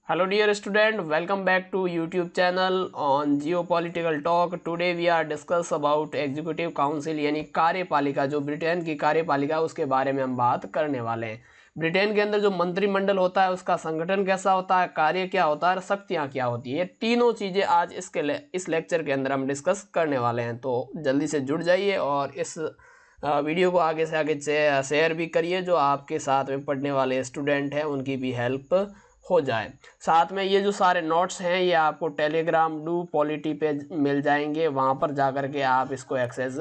Hello dear student, welcome back to YouTube channel on Geopolitical Talk. Today we are discuss about Executive Council यानी कार्यपालिका, जो Britain की कार्यपालिका उसके बारे में हम बात करने वाले हैं। ब्रिटेन के अंदर जो मंत्रिमंडल होता है उसका संगठन कैसा होता है, कार्य क्या होता है और शक्तियाँ क्या होती है, ये तीनों चीज़ें आज इस लेक्चर के अंदर हम डिस्कस करने वाले हैं। तो जल्दी से जुड़ जाइए और इस वीडियो को आगे से आगे शेयर भी करिए, जो आपके साथ में पढ़ने वाले स्टूडेंट हैं उनकी भी हेल्प हो जाए। साथ में ये जो सारे नोट्स हैं ये आपको टेलीग्राम डू पॉलिटी पे मिल जाएंगे, वहाँ पर जा कर के आप इसको एक्सेस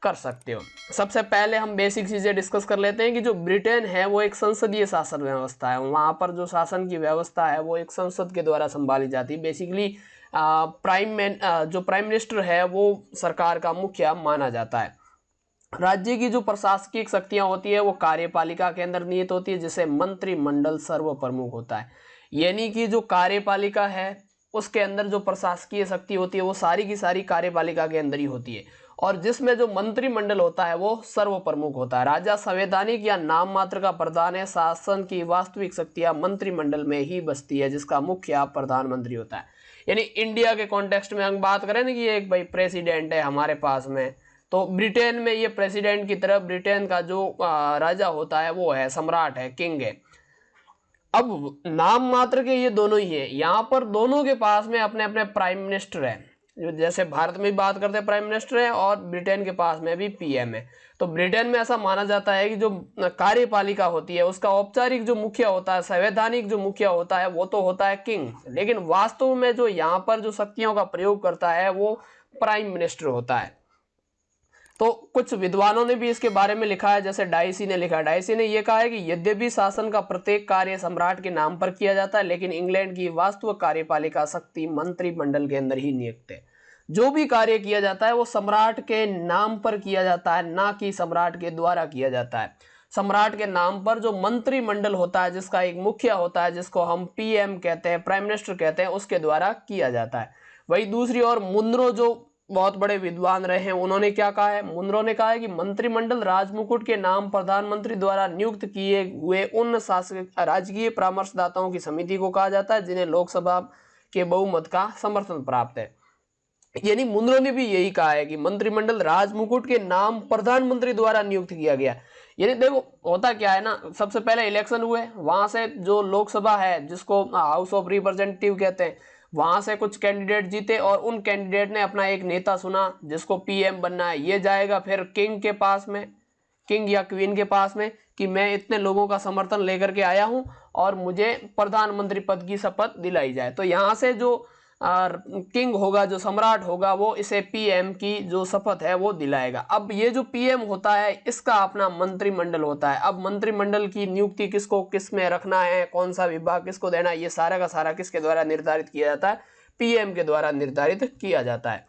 कर सकते हो। सबसे पहले हम बेसिक चीज़ें डिस्कस कर लेते हैं कि जो ब्रिटेन है वो एक संसदीय शासन व्यवस्था है। वहाँ पर जो शासन की व्यवस्था है वो एक संसद के द्वारा संभाली जाती है। बेसिकली जो प्राइम मिनिस्टर है वो सरकार का मुखिया माना जाता है। राज्य की जो प्रशासनिक शक्तियां होती है वो कार्यपालिका के अंदर निहित होती है, जिसे मंत्रिमंडल सर्वप्रमुख होता है। यानी कि जो कार्यपालिका है उसके अंदर जो प्रशासकीय शक्ति होती है वो सारी की सारी कार्यपालिका के अंदर ही होती है, और जिसमें जो मंत्रिमंडल होता है वो सर्वप्रमुख होता है। राजा संवैधानिक या नाम मात्र का प्रधान है। शासन की वास्तविक शक्तियां मंत्रिमंडल में ही बसती है, जिसका मुखिया प्रधानमंत्री होता है। यानी इंडिया के कॉन्टेक्स्ट में हम बात करें ना कि एक भाई प्रेसिडेंट है हमारे पास में, तो ब्रिटेन में ये प्रेसिडेंट की तरफ ब्रिटेन का जो राजा होता है वो है सम्राट है, किंग है। अब नाम मात्र के ये दोनों ही है, यहाँ पर दोनों के पास में अपने अपने प्राइम मिनिस्टर है। जैसे भारत में बात करते हैं प्राइम मिनिस्टर है, और ब्रिटेन के पास में भी पीएम है। तो ब्रिटेन में ऐसा माना जाता है कि जो कार्यपालिका होती है उसका औपचारिक जो मुखिया होता है, संवैधानिक जो मुखिया होता है वो तो होता है किंग, लेकिन वास्तव में जो यहाँ पर जो शक्तियों का प्रयोग करता है वो प्राइम मिनिस्टर होता है। तो कुछ विद्वानों ने भी इसके बारे में लिखा है, जैसे डाइसी ने लिखा है। डाइसी ने यह कहा है कि यद्यपि शासन का प्रत्येक कार्य सम्राट के नाम पर किया जाता है, लेकिन इंग्लैंड की वास्तविक कार्यपालिका शक्ति मंत्रिमंडल के अंदर ही नियुक्त है। जो भी कार्य किया जाता है वो सम्राट के नाम पर किया जाता है, ना कि सम्राट के द्वारा किया जाता है। सम्राट के नाम पर जो मंत्रिमंडल होता है, जिसका एक मुखिया होता है, जिसको हम पीएम कहते हैं, प्राइम मिनिस्टर कहते हैं, उसके द्वारा किया जाता है। वही दूसरी ओर मुनरो जो बहुत बड़े विद्वान रहे हैं, उन्होंने क्या कहा है, मुनरो ने कहा है कि मंत्रिमंडल राजमुकुट के नाम प्रधानमंत्री द्वारा नियुक्त किए हुए उन शासक राजकीय परामर्शदाताओं की समिति को कहा जाता है जिन्हें लोकसभा के बहुमत का समर्थन प्राप्त है। यानी मुनरो ने भी यही कहा है कि मंत्रिमंडल राजमुकुट के नाम प्रधानमंत्री द्वारा नियुक्त किया गया। यानी देखो होता क्या है ना, सबसे पहले इलेक्शन हुए, वहां से जो लोकसभा है जिसको हाउस ऑफ रिप्रेजेंटेटिव कहते हैं, वहां से कुछ कैंडिडेट जीते और उन कैंडिडेट ने अपना एक नेता सुना जिसको पीएम बनना है। ये जाएगा फिर किंग के पास में, किंग या क्वीन के पास में, कि मैं इतने लोगों का समर्थन लेकर के आया हूं और मुझे प्रधानमंत्री पद की शपथ दिलाई जाए। तो यहां से जो किंग होगा, जो सम्राट होगा, वो इसे पीएम की जो शपथ है वो दिलाएगा। अब ये जो पीएम होता है इसका अपना मंत्रिमंडल होता है। अब मंत्रिमंडल की नियुक्ति किसको किस में रखना है, कौन सा विभाग किसको देना है, ये सारा का सारा किसके द्वारा निर्धारित किया जाता है, पीएम के द्वारा निर्धारित किया जाता है।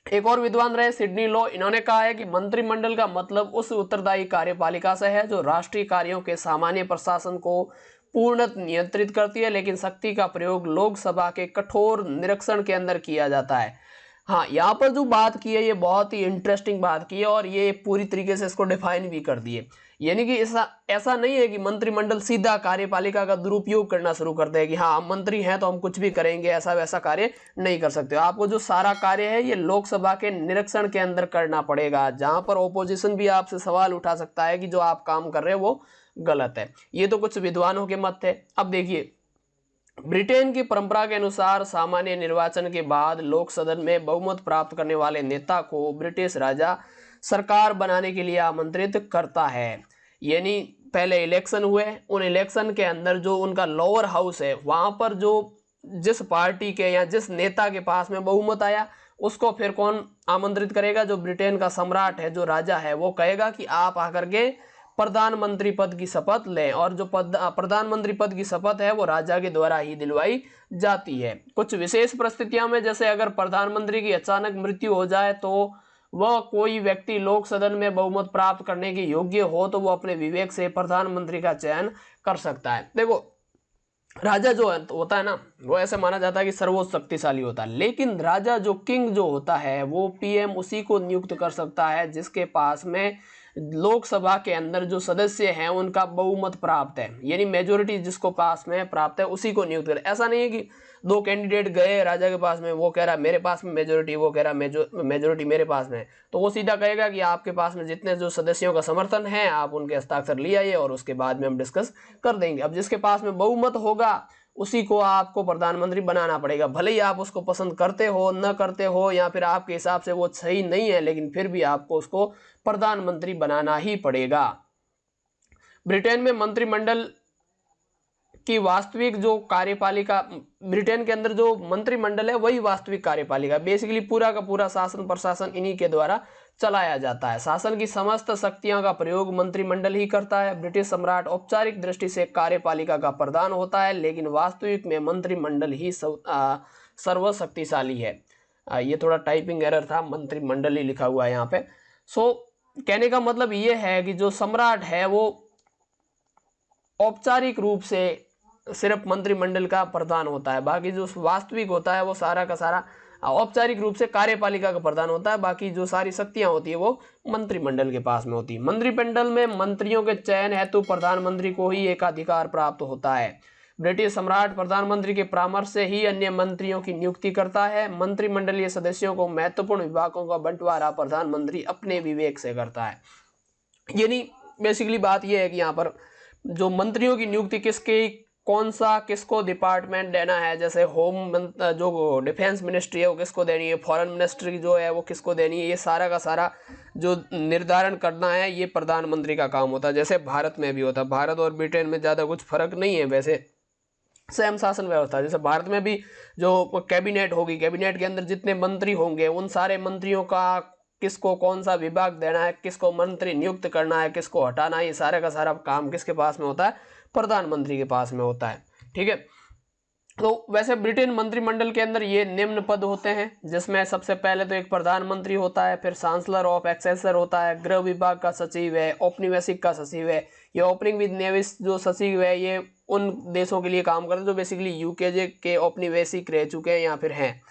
एक और विद्वान रहे सिडनी लॉ, इन्होंने कहा है कि मंत्रिमंडल का मतलब उस उत्तरदायी कार्यपालिका से है जो राष्ट्रीय कार्यों के सामान्य प्रशासन को पूर्णतः नियंत्रित करती है, लेकिन शक्ति का प्रयोग लोकसभा के कठोर निरीक्षण के अंदर किया जाता है। हाँ, यहाँ पर जो बात की है ये बहुत ही इंटरेस्टिंग बात की है, और ये पूरी तरीके से इसको डिफाइन भी कर दिए। यानी कि ऐसा नहीं है कि मंत्रिमंडल सीधा कार्यपालिका का दुरुपयोग करना शुरू करते हैं कि हाँ हम मंत्री हैं तो हम कुछ भी करेंगे, ऐसा वैसा कार्य नहीं कर सकते। आपको जो सारा कार्य है ये लोकसभा के निरीक्षण के अंदर करना पड़ेगा, जहां पर ओपोजिशन भी आपसे सवाल उठा सकता है कि जो आप काम कर रहे हैं वो गलत है। ये तो कुछ विद्वानों के मत थे। अब देखिए, ब्रिटेन की परंपरा के अनुसार सामान्य निर्वाचन के बाद लोक सदन में बहुमत प्राप्त करने वाले नेता को ब्रिटिश राजा सरकार बनाने के लिए आमंत्रित करता है। यानी पहले इलेक्शन हुए, उन इलेक्शन के अंदर जो उनका लोअर हाउस है वहां पर जो जिस पार्टी के या जिस नेता के पास में बहुमत आया उसको फिर कौन आमंत्रित करेगा, जो ब्रिटेन का सम्राट है, जो राजा है, वो कहेगा कि आप आकर के प्रधानमंत्री पद की शपथ लें, और जो प्रधानमंत्री पद की शपथ है वो राजा के द्वारा ही दिलवाई जाती है। कुछ विशेष परिस्थितियों में, जैसे अगर प्रधानमंत्री की अचानक मृत्यु हो जाए तो वह कोई व्यक्ति लोक सदन में बहुमत प्राप्त करने के योग्य हो तो वो अपने विवेक से प्रधानमंत्री का चयन कर सकता है। देखो राजा जो होता है ना, वो ऐसे माना जाता है कि सर्वोच्च शक्तिशाली होता है, लेकिन राजा जो किंग जो होता है वो पीएम उसी को नियुक्त कर सकता है जिसके पास में लोकसभा के अंदर जो सदस्य हैं उनका बहुमत प्राप्त है, यानी मेजोरिटी जिसको पास में प्राप्त है उसी को नियुक्त करे। ऐसा नहीं है कि दो कैंडिडेट गए राजा के पास में, वो कह रहा मेरे पास में मेजोरिटी, वो कह रहा मेजोरिटी मेरे पास में, तो वो सीधा कहेगा कि आपके पास में जितने जो सदस्यों का समर्थन है आप उनके हस्ताक्षर ले आइए और उसके बाद में हम डिस्कस कर देंगे। अब जिसके पास में बहुमत होगा उसी को आपको प्रधानमंत्री बनाना पड़ेगा, भले ही आप उसको पसंद करते हो न करते हो या फिर आपके हिसाब से वो सही नहीं है, लेकिन फिर भी आपको उसको प्रधानमंत्री बनाना ही पड़ेगा। ब्रिटेन में मंत्रिमंडल की वास्तविक जो कार्यपालिका, ब्रिटेन के अंदर जो मंत्रिमंडल है वही वास्तविक कार्यपालिका, बेसिकली पूरा का पूरा शासन प्रशासन इन्हीं के द्वारा चलाया जाता है। शासन की समस्त शक्तियों का प्रयोग मंत्रिमंडल ही करता है। ब्रिटिश सम्राट औपचारिक दृष्टि से कार्यपालिका का प्रधान होता है, लेकिन वास्तविक में मंत्रिमंडल ही सर्वशक्तिशाली है। ये थोड़ा टाइपिंग एरर था, मंत्रिमंडल ही लिखा हुआ है यहाँ पे। सो कहने का मतलब ये है कि जो सम्राट है वो औपचारिक रूप से सिर्फ मंत्रिमंडल का प्रधान होता है, बाकी जो वास्तविक होता है वो सारा का सारा औपचारिक रूप से कार्यपालिका का प्रधान होता है, बाकी जो सारी शक्तियां होती है वो मंत्रिमंडल के पास में होती है। मंत्रिमंडल में मंत्रियों के चयन हेतु प्रधानमंत्री को ही एकाधिकार प्राप्त होता है। ब्रिटिश सम्राट प्रधानमंत्री के परामर्श से ही अन्य मंत्रियों की नियुक्ति करता है। मंत्रिमंडलीय सदस्यों को महत्वपूर्ण विभागों का बंटवारा प्रधानमंत्री अपने विवेक से करता है। यानी बेसिकली बात यह है कि यहाँ पर जो मंत्रियों की नियुक्ति किसको डिपार्टमेंट देना है, जैसे जो डिफेंस मिनिस्ट्री है वो किसको देनी है, फॉरेन मिनिस्ट्री जो है वो किसको देनी है, ये सारा का सारा जो निर्धारण करना है ये प्रधानमंत्री का काम होता है। जैसे भारत में भी होता है, भारत और ब्रिटेन में ज़्यादा कुछ फर्क नहीं है, वैसे सेम शासन व्यवस्था। जैसे भारत में भी जो कैबिनेट होगी, कैबिनेट के अंदर जितने मंत्री होंगे उन सारे मंत्रियों का किसको कौन सा विभाग देना है, किसको मंत्री नियुक्त करना है, किसको हटाना है, ये सारे का सारा काम किसके पास में होता है, प्रधानमंत्री के पास में होता है। ठीक है, तो वैसे ब्रिटेन मंत्रिमंडल के अंदर ये निम्न पद होते हैं, जिसमें सबसे पहले तो एक प्रधानमंत्री होता है, फिर चांसलर ऑफ एक्सेसर होता है, गृह विभाग का सचिव है, औपनिवेशिक का सचिव है। ये ओपनिंग विद नेविस जो सचिव है ये उन देशों के लिए काम करते हैं जो बेसिकली यूके के औपनिवेशिक रह चुके हैं या फिर हैं।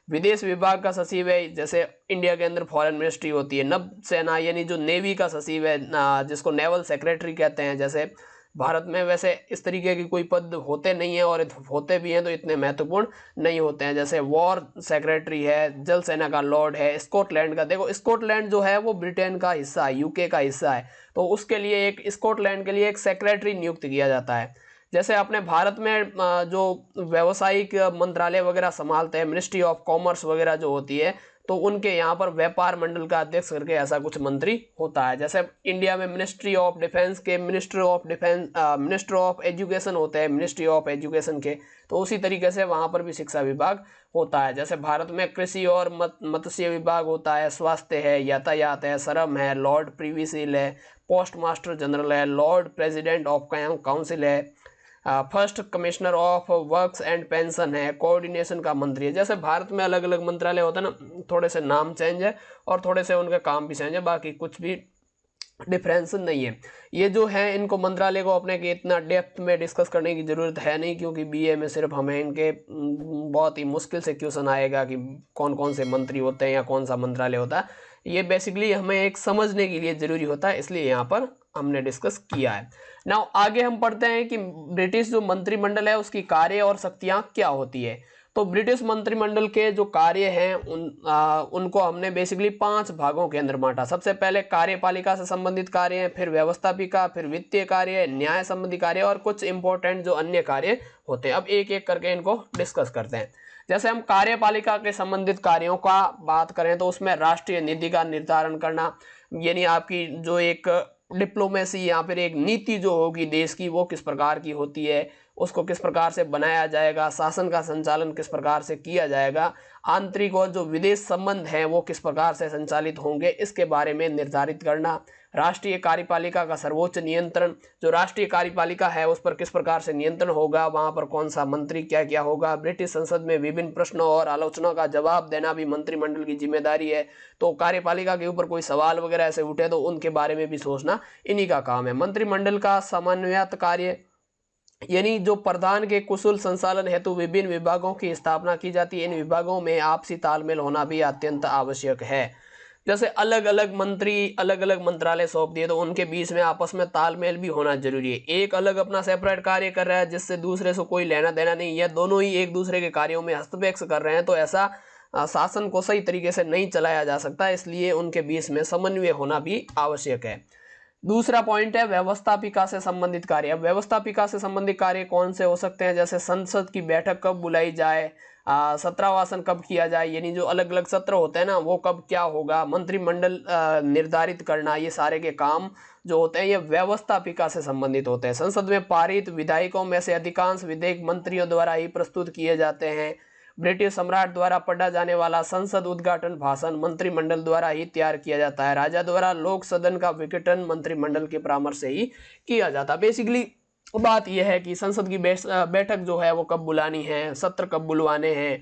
विदेश विभाग का सचिव है, जैसे इंडिया के अंदर फॉरेन मिनिस्ट्री होती है। नभ सेना यानी जो नेवी का सचिव है, जिसको नेवल सेक्रेटरी कहते हैं। जैसे भारत में वैसे इस तरीके के कोई पद होते नहीं है, और होते भी हैं तो इतने महत्वपूर्ण नहीं होते हैं। जैसे वॉर सेक्रेटरी है, जल सेना का लॉर्ड है। स्कॉटलैंड का, देखो स्कॉटलैंड जो है वो ब्रिटेन का हिस्सा है, यूके का हिस्सा है, तो उसके लिए एक स्कॉटलैंड के लिए एक सेक्रेटरी नियुक्त किया जाता है। जैसे अपने भारत में जो व्यावसायिक मंत्रालय वगैरह संभालते हैं, मिनिस्ट्री ऑफ कॉमर्स वगैरह जो होती है, तो उनके यहाँ पर व्यापार मंडल का अध्यक्ष करके ऐसा कुछ मंत्री होता है। जैसे इंडिया में मिनिस्ट्री ऑफ डिफेंस के मिनिस्टर ऑफ एजुकेशन होते हैं, मिनिस्ट्री ऑफ एजुकेशन के, तो उसी तरीके से वहाँ पर भी शिक्षा विभाग होता है। जैसे भारत में कृषि और मत्स्य विभाग होता है, स्वास्थ्य है, यातायात है, श्रम है, लॉर्ड प्रिवी सील है, पोस्ट मास्टर जनरल है, लॉर्ड प्रेसिडेंट ऑफ काउंसिल है, first commissioner of works and pension है, कोऑर्डिनेशन का मंत्री है। जैसे भारत में अलग अलग मंत्रालय होता है ना, थोड़े से नाम चेंज है और थोड़े से उनके काम भी चेंज है, बाकी कुछ भी डिफरेंस नहीं है। ये जो है इनको मंत्रालय को अपने के इतना डेप्थ में डिस्कस करने की ज़रूरत है नहीं, क्योंकि बीए में सिर्फ हमें इनके बहुत ही मुश्किल से क्वेश्चन आएगा कि कौन कौन से मंत्री होते हैं या कौन सा मंत्रालय होता है। ये बेसिकली हमें एक समझने के लिए ज़रूरी होता है, इसलिए यहाँ पर हमने डिस्कस किया है। नाउ आगे हम पढ़ते हैं कि ब्रिटिश जो मंत्रिमंडल है उसकी कार्य और शक्तियाँ क्या होती है। तो ब्रिटिश मंत्रिमंडल के जो कार्य हैं उनको हमने बेसिकली 5 भागों के अंदर बांटा। सबसे पहले कार्यपालिका से संबंधित कार्य हैं, फिर व्यवस्थापिका, फिर वित्तीय कार्य, न्याय संबंधी कार्य और कुछ इंपॉर्टेंट जो अन्य कार्य होते हैं। अब एक एक करके इनको डिस्कस करते हैं। जैसे हम कार्यपालिका के संबंधित कार्यों का बात करें तो उसमें राष्ट्रीय नीति का निर्धारण करना, यानी आपकी जो एक डिप्लोमेसी या फिर एक नीति जो होगी देश की वो किस प्रकार की होती है, उसको किस प्रकार से बनाया जाएगा, शासन का संचालन किस प्रकार से किया जाएगा, आंतरिक और जो विदेश संबंध हैं वो किस प्रकार से संचालित होंगे, इसके बारे में निर्धारित करना। राष्ट्रीय कार्यपालिका का सर्वोच्च नियंत्रण, जो राष्ट्रीय कार्यपालिका है उस पर किस प्रकार से नियंत्रण होगा, वहाँ पर कौन सा मंत्री क्या क्या होगा। ब्रिटिश संसद में विभिन्न प्रश्नों और आलोचना का जवाब देना भी मंत्रिमंडल की जिम्मेदारी है। तो कार्यपालिका के ऊपर कोई सवाल वगैरह ऐसे उठे तो उनके बारे में भी सोचना इन्हीं का काम है। मंत्रिमंडल का समन्वयक कार्य, यानी जो प्रधान के कुशल संचालन हेतु विभिन्न विभागों की स्थापना की जाती है, इन विभागों में आपसी तालमेल होना भी अत्यंत आवश्यक है। जैसे अलग अलग मंत्री अलग अलग मंत्रालय सौंप दिए तो उनके बीच में आपस में तालमेल भी होना जरूरी है। एक अलग अपना सेपरेट कार्य कर रहा है जिससे दूसरे से कोई लेना देना नहीं, या दोनों ही एक दूसरे के कार्यों में हस्तक्षेप कर रहे हैं, तो ऐसा शासन को सही तरीके से नहीं चलाया जा सकता। इसलिए उनके बीच में समन्वय होना भी आवश्यक है। दूसरा पॉइंट है व्यवस्थापिका से संबंधित कार्य। अब व्यवस्थापिका से संबंधित कार्य कौन से हो सकते हैं, जैसे संसद की बैठक कब बुलाई जाए, सत्रवासन कब किया जाए, यानी जो अलग अलग सत्र होते हैं ना वो कब क्या होगा, मंत्रिमंडल निर्धारित करना, ये सारे के काम जो होते हैं ये व्यवस्थापिका से संबंधित होते हैं। संसद में पारित विधायकों में से अधिकांश विधेयक मंत्रियों द्वारा ही प्रस्तुत किए जाते हैं। ब्रिटिश सम्राट द्वारा पढ़ा जाने वाला संसद उद्घाटन भाषण मंत्रिमंडल द्वारा ही तैयार किया जाता है। राजा द्वारा लोक सदन का विघटन मंत्रिमंडल के परामर्श से ही किया जाता है। बेसिकली बात यह है कि संसद की बैठक जो है वो कब बुलानी है, सत्र कब बुलवाने हैं,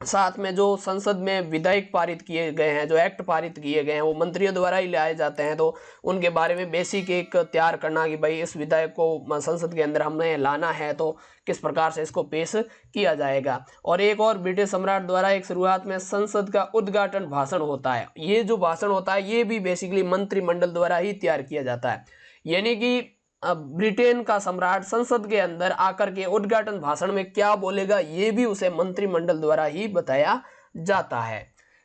साथ में जो संसद में विधेयक पारित किए गए हैं, जो एक्ट पारित किए गए हैं वो मंत्रियों द्वारा ही लाए जाते हैं, तो उनके बारे में बेसिक एक तैयार करना कि भाई इस विधेयक को संसद के अंदर हमने लाना है तो किस प्रकार से इसको पेश किया जाएगा। और एक और ब्रिटिश सम्राट द्वारा एक शुरुआत में संसद का उद्घाटन भाषण होता है। ये जो भाषण होता है ये भी बेसिकली मंत्रिमंडल द्वारा ही तैयार किया जाता है, यानी कि ब्रिटेन का सम्राट संसद के अंदर आकर के उद्घाटन भाषण में क्या बोलेगा ये भी उसे मंत्रिमंडल द्वारा ही बताया जाता है।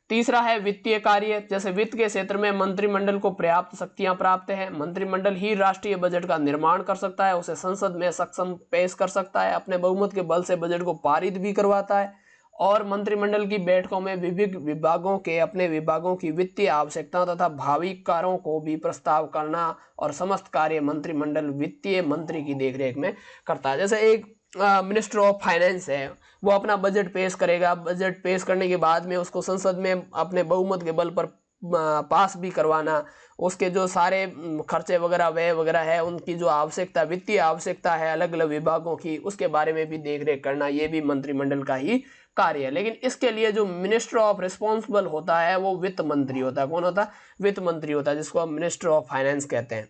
तीसरा है वित्तीय कार्य। जैसे वित्त के क्षेत्र में मंत्रिमंडल को पर्याप्त शक्तियां प्राप्त है। मंत्रिमंडल ही राष्ट्रीय बजट का निर्माण कर सकता है, उसे संसद में सक्षम पेश कर सकता है, अपने बहुमत के बल से बजट को पारित भी करवाता है, और मंत्रिमंडल की बैठकों में विभिन्न विभागों के अपने विभागों की वित्तीय आवश्यकता तथा भावी कार्यों को भी प्रस्ताव करना, और समस्त कार्य मंत्रिमंडल वित्तीय मंत्री की देखरेख में करता है। जैसे एक मिनिस्टर ऑफ फाइनेंस है, वो अपना बजट पेश करेगा, बजट पेश करने के बाद में उसको संसद में अपने बहुमत के बल पर पास भी करवाना, उसके जो सारे खर्चे वगैरह व्यय वगैरह है, उनकी जो आवश्यकता वित्तीय आवश्यकता है अलग अलग विभागों की, उसके बारे में भी देखरेख करना, ये भी मंत्रिमंडल का ही कार्य है। लेकिन इसके लिए जो मिनिस्टर ऑफ रिस्पॉन्सिबल होता है वो वित्त मंत्री होता है। कौन होता है? वित्त मंत्री होता है, जिसको हम मिनिस्टर ऑफ फाइनेंस कहते हैं।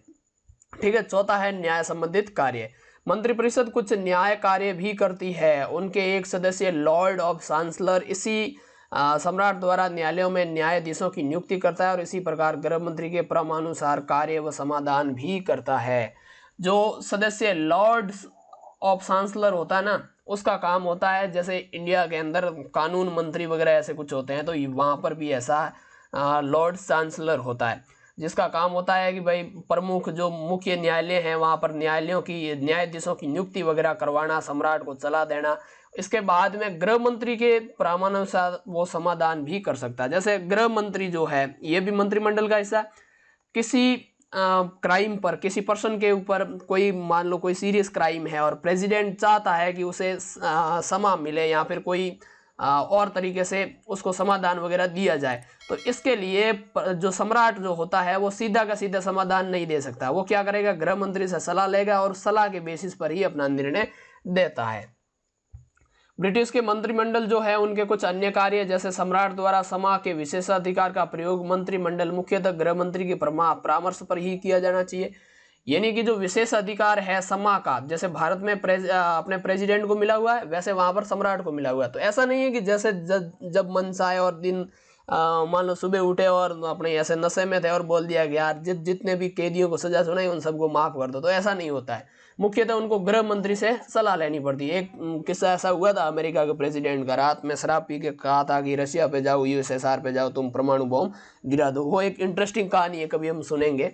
ठीक है। चौथा है न्याय संबंधित कार्य। मंत्रिपरिषद कुछ न्याय कार्य भी करती है। उनके एक सदस्य लॉर्ड ऑफ चांसलर इसी सम्राट द्वारा न्यायालयों में न्यायाधीशों की नियुक्ति करता है, और इसी प्रकार गृह मंत्री के क्रमानुसार कार्य व समाधान भी करता है। जो सदस्य लॉर्ड ऑफ चांसलर होता है ना, उसका काम होता है, जैसे इंडिया के अंदर कानून मंत्री वगैरह ऐसे कुछ होते हैं, तो वहाँ पर भी ऐसा लॉर्ड चांसलर होता है, जिसका काम होता है कि भाई प्रमुख जो मुख्य न्यायालय हैं वहाँ पर न्यायालयों की न्यायाधीशों की नियुक्ति वगैरह करवाना, सम्राट को सलाह देना। इसके बाद में गृह मंत्री के परामर्शानुसार वो समाधान भी कर सकता है। जैसे गृह मंत्री जो है ये भी मंत्रिमंडल का हिस्सा। किसी क्राइम पर, किसी पर्सन के ऊपर कोई मान लो कोई सीरियस क्राइम है और प्रेसिडेंट चाहता है कि उसे क्षमा मिले या फिर कोई और तरीके से उसको समाधान वगैरह दिया जाए, तो इसके लिए जो सम्राट जो होता है वो सीधा का सीधा समाधान नहीं दे सकता। वो क्या करेगा? गृह मंत्री से सलाह लेगा और सलाह के बेसिस पर ही अपना निर्णय देता है। ब्रिटिश के मंत्रिमंडल जो है उनके कुछ अन्य कार्य, जैसे सम्राट द्वारा समा के विशेषाधिकार का प्रयोग मंत्रिमंडल मुख्यतः गृह मंत्री के परामर्श पर ही किया जाना चाहिए। यानी कि जो विशेष अधिकार है समा का, जैसे भारत में अपने प्रेसिडेंट को मिला हुआ है वैसे वहां पर सम्राट को मिला हुआ है। तो ऐसा नहीं है कि जैसे जब मन चाहे और दिन मान लो सुबह उठे और अपने ऐसे नशे में थे और बोल दिया कि यार जितने भी कैदियों को सजा सुनाई उन सबको माफ कर दो, तो ऐसा नहीं होता है। मुख्यतः उनको गृह मंत्री से सलाह लेनी पड़ती है। एक किस्सा ऐसा हुआ था अमेरिका के प्रेसिडेंट का, रात में शराब पी के कहा था कि रशिया पे जाओ, यूएसएसआर पे जाओ, तुम परमाणु बम गिरा दो। वो एक इंटरेस्टिंग कहानी है, कभी हम सुनेंगे।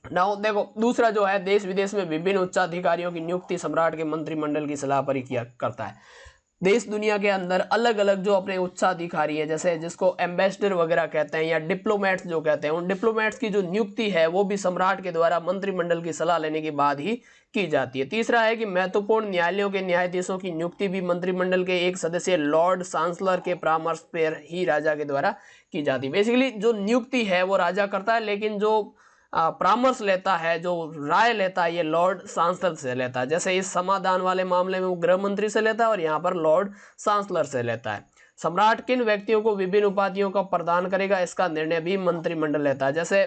नाउ देखो, दूसरा जो है देश विदेश में विभिन्न उच्चाधिकारियों की नियुक्ति सम्राट के मंत्रिमंडल की सलाह पर ही किया करता है। देश दुनिया के अंदर अलग अलग जो अपने उच्चाधिकारी है, जैसे जिसको एम्बेसडर वगैरह कहते हैं या डिप्लोमेट्स जो कहते हैं, उन डिप्लोमेट्स की जो नियुक्ति है वो भी सम्राट के द्वारा मंत्रिमंडल की सलाह लेने के बाद ही की जाती है। तीसरा है कि महत्वपूर्ण न्यायालयों के न्यायाधीशों की नियुक्ति भी मंत्रिमंडल के एक सदस्य लॉर्ड चांसलर के परामर्श पर ही राजा के द्वारा की जाती है। बेसिकली जो नियुक्ति है वो राजा करता है, लेकिन जो परामर्श लेता है, जो राय लेता है, ये लॉर्ड चांसलर से लेता है। जैसे इस समाधान वाले मामले में वो गृह मंत्री से लेता है और यहाँ पर लॉर्ड चांसलर से लेता है। सम्राट किन व्यक्तियों को विभिन्न उपाधियों का प्रदान करेगा, इसका निर्णय भी मंत्रिमंडल लेता है। जैसे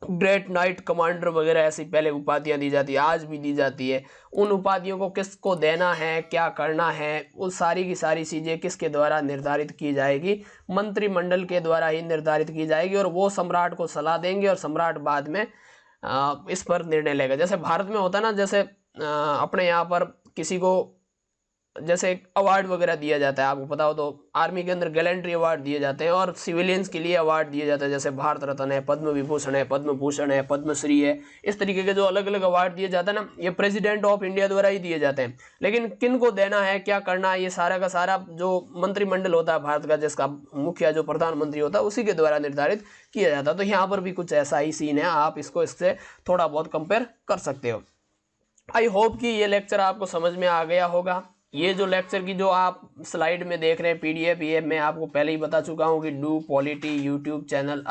ग्रेट नाइट कमांडर वगैरह ऐसी पहले उपाधियां दी जाती है, आज भी दी जाती है। उन उपाधियों को किसको देना है, क्या करना है, वो सारी की सारी चीज़ें किसके द्वारा निर्धारित की जाएगी, मंत्रिमंडल के द्वारा ही निर्धारित की जाएगी। और वो सम्राट को सलाह देंगे और सम्राट बाद में इस पर निर्णय लेगा। जैसे भारत में होता है ना, जैसे अपने यहाँ पर किसी को जैसे अवार्ड वगैरह दिया जाता है, आपको पता हो तो आर्मी के अंदर गैलेंट्री अवार्ड दिए जाते हैं, और सिविलियंस के लिए अवार्ड दिए जाते हैं, जैसे भारत रत्न है, पद्म विभूषण है, पद्म भूषण है, पद्मश्री है। इस तरीके के जो अलग अलग अवार्ड दिए जाते हैं ना, ये प्रेसिडेंट ऑफ इंडिया द्वारा ही दिए जाते हैं। लेकिन किन को देना है, क्या करना है, ये सारा का सारा जो मंत्रिमंडल होता है भारत का, जिसका मुखिया जो प्रधानमंत्री होता है, उसी के द्वारा निर्धारित किया जाता है। तो यहाँ पर भी कुछ ऐसा ही सीन है, आप इसको इससे थोड़ा बहुत कंपेयर कर सकते हो। आई होप कि ये लेक्चर आपको समझ में आ गया होगा। ये जो लेक्चर की जो आप स्लाइड में देख रहे हैं पीडीएफ, ये मैं आपको पहले ही बता चुका हूँ कि do polity YouTube channel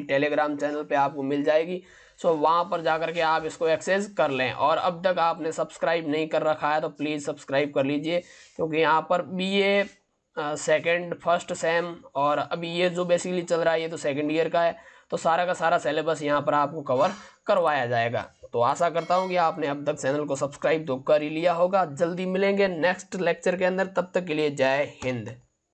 Telegram channel पे आपको मिल जाएगी। सो वहाँ पर जाकर के आप इसको एक्सेस कर लें। और अब तक आपने सब्सक्राइब नहीं कर रखा है तो प्लीज़ सब्सक्राइब कर लीजिए, क्योंकि यहाँ पर बीए सेकेंड फर्स्ट सेम, और अभी ये जो बेसिकली चल रहा है ये तो सेकेंड ईयर का है, तो सारा का सारा सिलेबस यहाँ पर आपको कवर करवाया जाएगा। तो आशा करता हूँ कि आपने अब तक चैनल को सब्सक्राइब तो कर ही लिया होगा। जल्दी मिलेंगे नेक्स्ट लेक्चर के अंदर, तब तक के लिए जय हिंद।